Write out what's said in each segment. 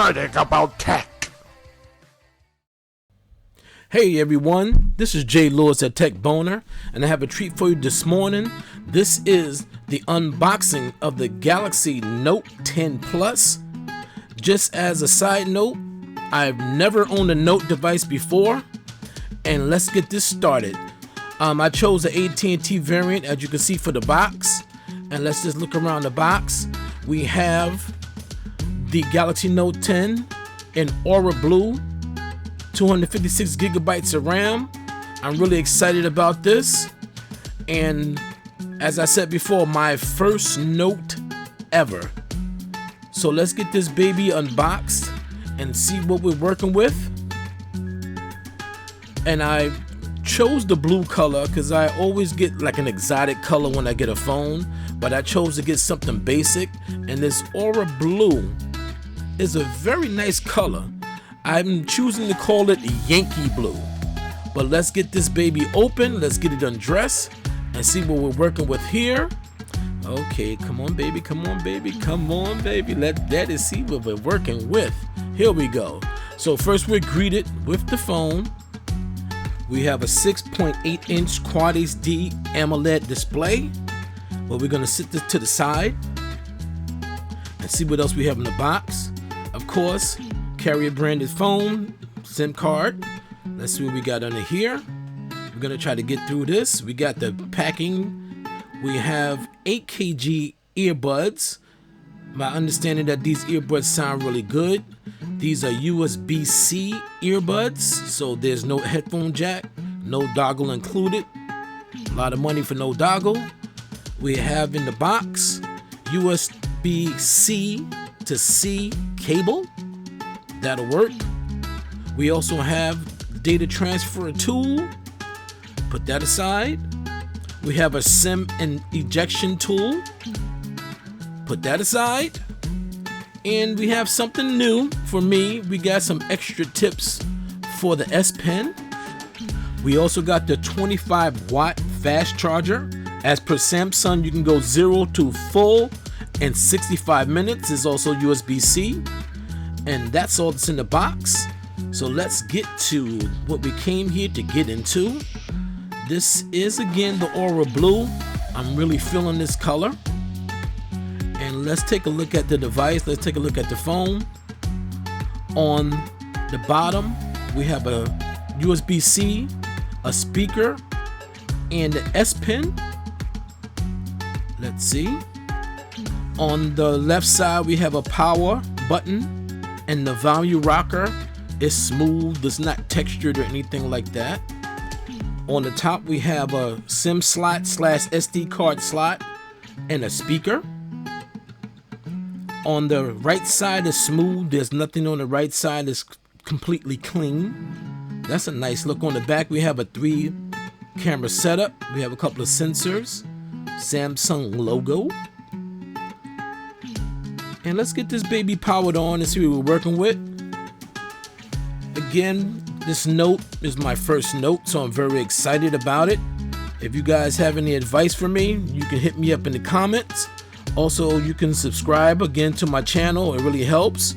exciting about tech. Hey everyone, this is Jay Lewis at Tech Boner, and I have a treat for you this morning. This is the unboxing of the Galaxy Note 10 Plus. Just as a side note, I've never owned a Note device before, and let's get this started. I chose the AT&T variant, as you can see, for the box, and let's just look around the box. We have the Galaxy Note 10 in Aura Blue, 256 gigabytes of RAM. I'm really excited about this, and as I said before, my first Note ever. So let's get this baby unboxed and see what we're working with. And I chose the blue color because I always get like an exotic color when I get a phone, but I chose to get something basic, and this Aura Blue is a very nice color. I'm choosing to call it Yankee Blue. But let's get this baby open, let's get it undressed, and see what we're working with here. Okay, come on baby, come on baby, come on baby. Let Daddy see what we're working with. Here we go. So first we're greeted with the phone. We have a 6.8 inch Quad HD AMOLED display. Well, we're gonna sit this to the side and see what else we have in the box. Of course, carrier branded phone, SIM card. Let's see what we got under here. We're gonna try to get through this. We got the packing. We have 8 kg earbuds. My understanding that these earbuds sound really good. These are USB-C earbuds, so there's no headphone jack, no dongle included. A lot of money for no dongle. We have in the box USB-C to C cable. That'll work. We also have data transfer tool. Put that aside. We have a SIM and ejection tool. Put that aside. And we have something new for me. We got some extra tips for the S Pen. We also got the 25 watt fast charger. As per Samsung, you can go 0 to full in 65 minutes. It's also USB-C. And that's all that's in the box. So let's get to what we came here to get into. This is again the Aura Blue. I'm really feeling this color. And let's take a look at the device. Let's take a look at the phone. On the bottom, we have a USB-C, a speaker, and the S Pen. Let's see. On the left side, we have a power button, and the volume rocker is smooth, it's not textured or anything like that. On the top, we have a SIM slot / SD card slot and a speaker. On the right side is smooth. There's nothing on the right side. It's completely clean. That's a nice look. On the back, we have a 3 camera setup. We have a couple of sensors, Samsung logo. And let's get this baby powered on and see what we're working with. Again, this Note is my first Note, so I'm very excited about it. If you guys have any advice for me, you can hit me up in the comments. Also, you can subscribe again to my channel. It really helps.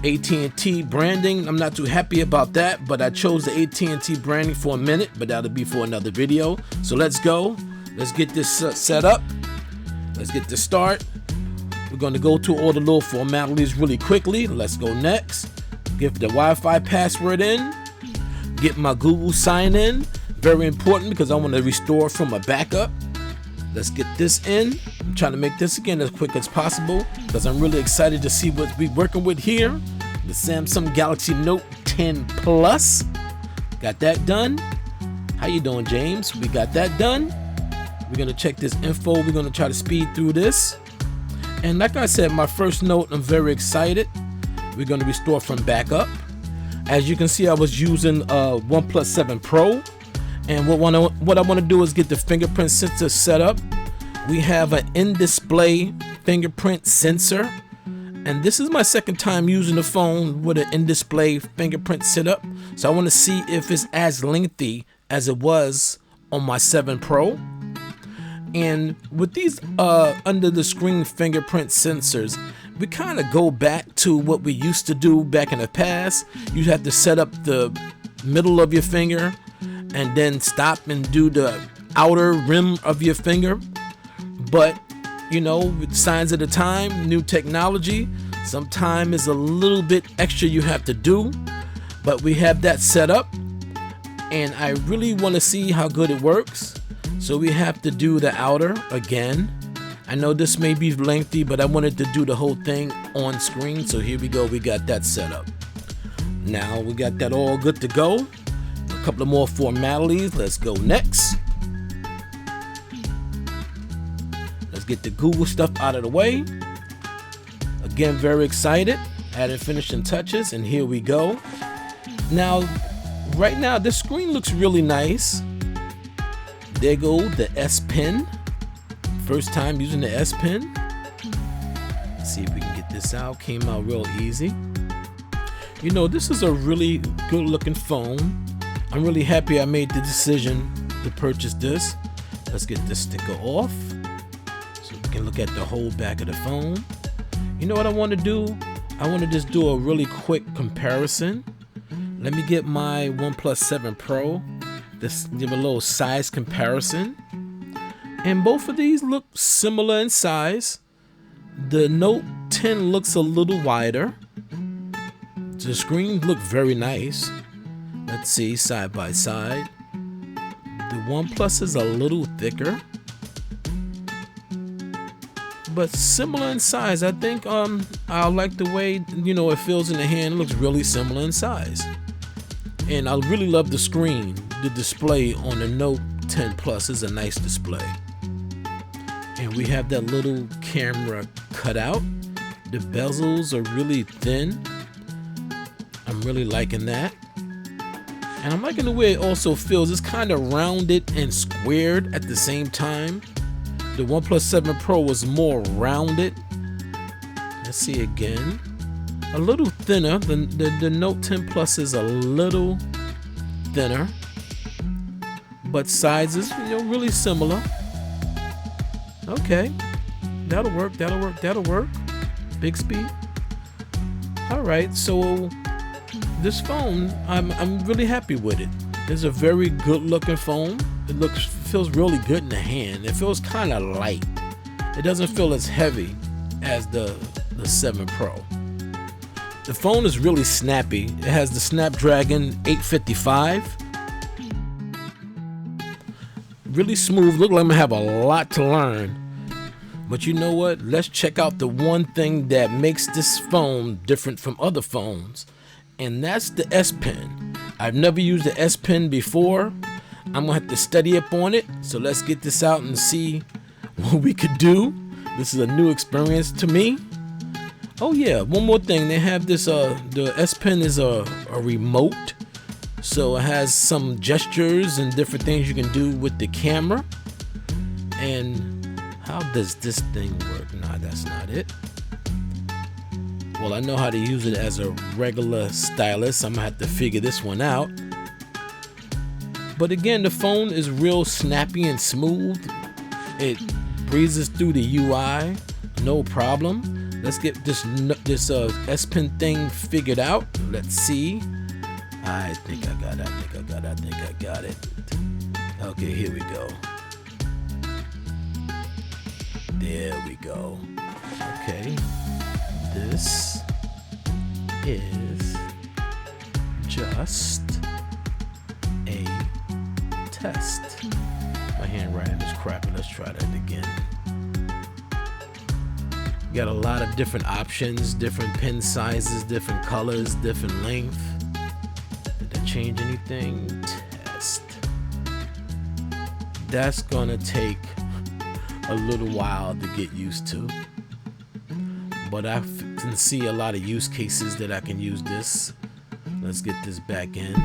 AT&T branding, I'm not too happy about that, but I chose the AT&T branding for a minute, but that'll be for another video. So let's go. Let's get this set up. Let's get this start. We're going to go through all the little formalities really quickly. Let's go next. Give the Wi-Fi password in. Get my Google sign in. Very important because I want to restore from a backup. Let's get this in. I'm trying to make this again as quick as possible because I'm really excited to see what we're working with here. The Samsung Galaxy Note 10 Plus. Got that done. How you doing, James? We got that done. We're going to check this info. We're going to try to speed through this. And like I said, my first Note, I'm very excited. We're going to restore from backup. As you can see, I was using OnePlus 7 Pro. And what I want to do is get the fingerprint sensor set up. We have an in-display fingerprint sensor. And this is my second time using the phone with an in-display fingerprint setup. So I want to see if it's as lengthy as it was on my 7 Pro. And with these under the screen fingerprint sensors, we kind of go back to what we used to do back in the past. You have to set up the middle of your finger and then stop and do the outer rim of your finger. But you know, with signs of the time, new technology, sometimes is a little bit extra you have to do, but we have that set up, and I really want to see how good it works. So we have to do the outer again. I know this may be lengthy, but I wanted to do the whole thing on screen. So here we go, we got that set up. Now we got that all good to go. A couple of more formalities. Let's go next. Let's get the Google stuff out of the way. Again, very excited. Added finishing touches, and here we go. Now, right now, this screen looks really nice. There go the S Pen. First time using the S Pen. Let's see if we can get this out. Came out real easy. You know, this is a really good looking phone. I'm really happy I made the decision to purchase this. Let's get this sticker off so we can look at the whole back of the phone. You know what I want to do? I want to just do a really quick comparison. Let me get my OnePlus 7 Pro. Just give a little size comparison. And both of these look similar in size. The Note 10 looks a little wider. The screens look very nice. Let's see, side by side. The OnePlus is a little thicker, but similar in size. I think I like the way, you know, it feels in the hand. It looks really similar in size. And I really love the screen. The display on the Note 10 Plus is a nice display. And we have that little camera cutout. The bezels are really thin. I'm really liking that. And I'm liking the way it also feels. It's kind of rounded and squared at the same time. The OnePlus 7 Pro was more rounded. Let's see again. A little thinner. The Note 10 Plus is a little thinner, but sizes, you know, really similar. Okay, that'll work. That'll work. Big speed. All right, so this phone, I'm really happy with it. It's a very good looking phone. It feels really good in the hand. It feels kind of light. It doesn't feel as heavy as the 7 Pro. The phone is really snappy. It has the Snapdragon 855. Really smooth. Look like I'm gonna have a lot to learn. But you know what? Let's check out the one thing that makes this phone different from other phones, and that's the S Pen. I've never used the S Pen before. I'm gonna have to study up on it. So let's get this out and see what we could do. This is a new experience to me. Oh yeah, one more thing. They have this, the S Pen is a remote. So it has some gestures and different things you can do with the camera. And how does this thing work? Nah, that's not it. Well, I know how to use it as a regular stylus. I'm gonna have to figure this one out. But again, the phone is real snappy and smooth. It breezes through the UI, no problem. Let's get this S Pen thing figured out. Let's see. I think I got it. Okay, here we go. There we go. Okay. This is just a test. My handwriting is crappy. Let's try that again. You got a lot of different options, different pen sizes, different colors, different length. Did I change anything? Test. That's gonna take a little while to get used to. But I can see a lot of use cases that I can use this. Let's get this back in.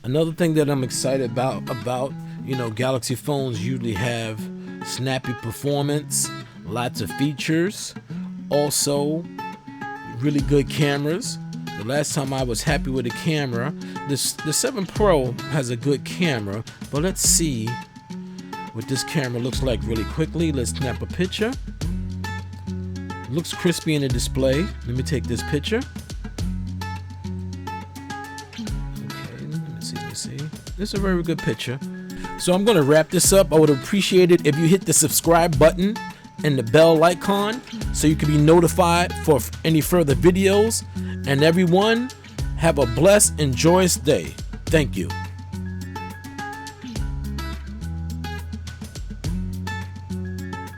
Another thing that I'm excited about, you know, Galaxy phones usually have snappy performance, lots of features, also really good cameras. The last time I was happy with the camera, the 7 Pro has a good camera, but let's see what this camera looks like really quickly. Let's snap a picture. Looks crispy in the display. Let me take this picture. Okay, let me see. This is a very good picture. So I'm going to wrap this up. I would appreciate it if you hit the subscribe button and the bell icon so you can be notified for any further videos. And everyone, have a blessed and joyous day. Thank you.